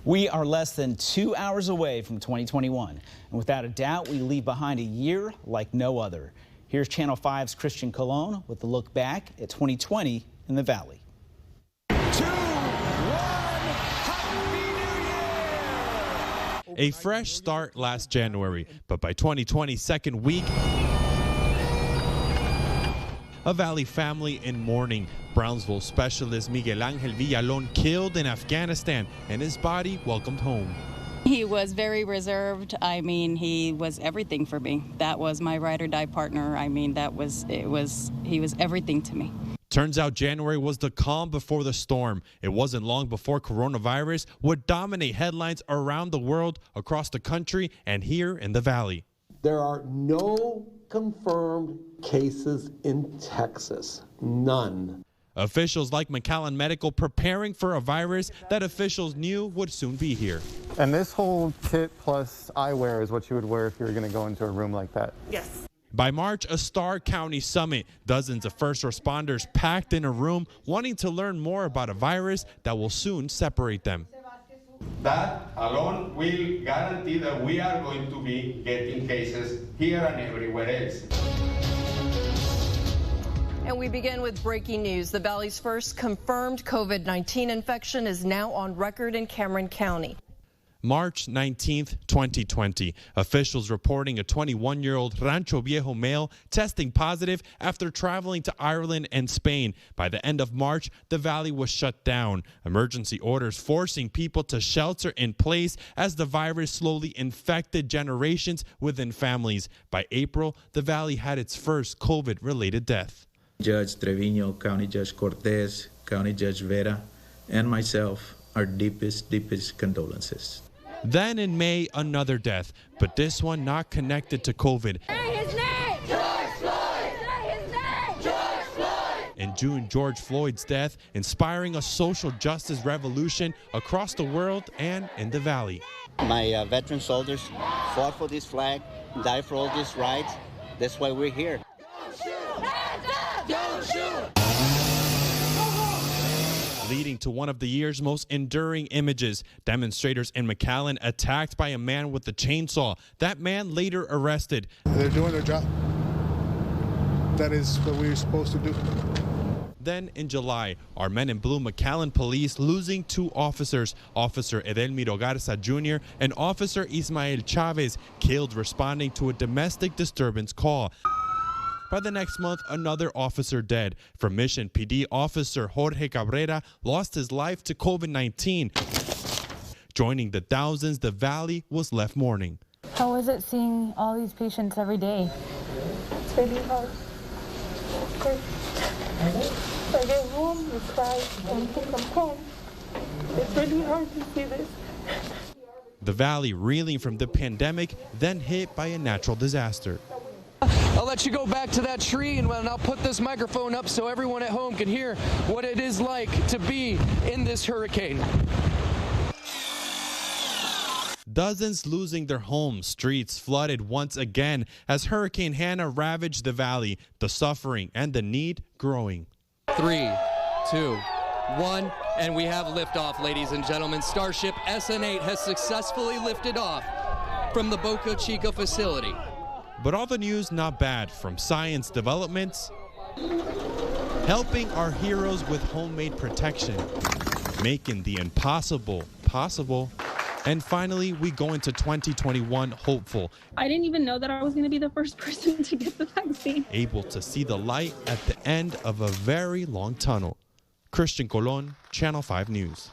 We are less than 2 hours away from 2021, and without a doubt, we leave behind a year like no other. Here's Channel 5's Christian Colon with a look back at 2020 in the Valley. 2, 1, Happy New Year! A fresh start last January, but by 2020's second week, a Valley family in mourning. Brownsville specialist Miguel Angel Villalon killed in Afghanistan and his body welcomed home. He was very reserved. I mean, he was everything for me. That was my ride or die partner. I mean, he was everything to me. Turns out January was the calm before the storm. It wasn't long before coronavirus would dominate headlines around the world, across the country, and here in the Valley. There are no confirmed cases in Texas. None. Officials like McAllen Medical preparing for a virus that officials knew would soon be here. And this whole kit plus eyewear is what you would wear if you were going to go into a room like that. Yes. By March, a Starr County summit. Dozens of first responders packed in a room wanting to learn more about a virus that will soon separate them. That alone will guarantee that we are going to be getting cases here and everywhere else. And we begin with breaking news. The Valley's first confirmed COVID-19 infection is now on record in Cameron County. March 19th, 2020. Officials reporting a 21-year-old Rancho Viejo male testing positive after traveling to Ireland and Spain. By the end of March, the Valley was shut down. Emergency orders forcing people to shelter in place as the virus slowly infected generations within families. By April, the Valley had its first COVID-related death. Judge Trevino, County Judge Cortez, County Judge Vera, and myself, our deepest condolences. Then in May, another death, but this one not connected to COVID. Say his name! George Floyd! Say his name! George Floyd! In June, George Floyd's death, inspiring a social justice revolution across the world and in the Valley. My veteran soldiers fought for this flag, died for all these rights. That's why we're here. Don't shoot! Leading to one of the year's most enduring images. Demonstrators in McAllen attacked by a man with a chainsaw. That man later arrested. They're doing their job. That is what we're supposed to do. Then in July, our Men in Blue McAllen police losing 2 officers, Officer Edelmiro Garza Jr. and Officer Ismael Chavez, killed responding to a domestic disturbance call. By the next month, another officer dead. From Mission PD, Officer Jorge Cabrera lost his life to COVID-19. Joining the thousands, the Valley was left mourning. How is it seeing all these patients every day? It's really hard. I get home, you cry, and think I'm home. It's really hard to see this. The Valley reeling from the pandemic, then hit by a natural disaster. I'll let you go back to that tree and I'll put this microphone up so everyone at home can hear what it is like to be in this hurricane. Dozens losing their homes, streets flooded once again as Hurricane Hannah ravaged the Valley, the suffering and the need growing. 3, 2, 1, and we have liftoff, ladies and gentlemen. Starship SN8 has successfully lifted off from the Boca Chica facility. But all the news not bad, from science developments, helping our heroes with homemade protection, making the impossible possible, and finally we go into 2021 hopeful. I didn't even know that I was going to be the first person to get the vaccine. Able to see the light at the end of a very long tunnel. Christian Colon, Channel 5 News.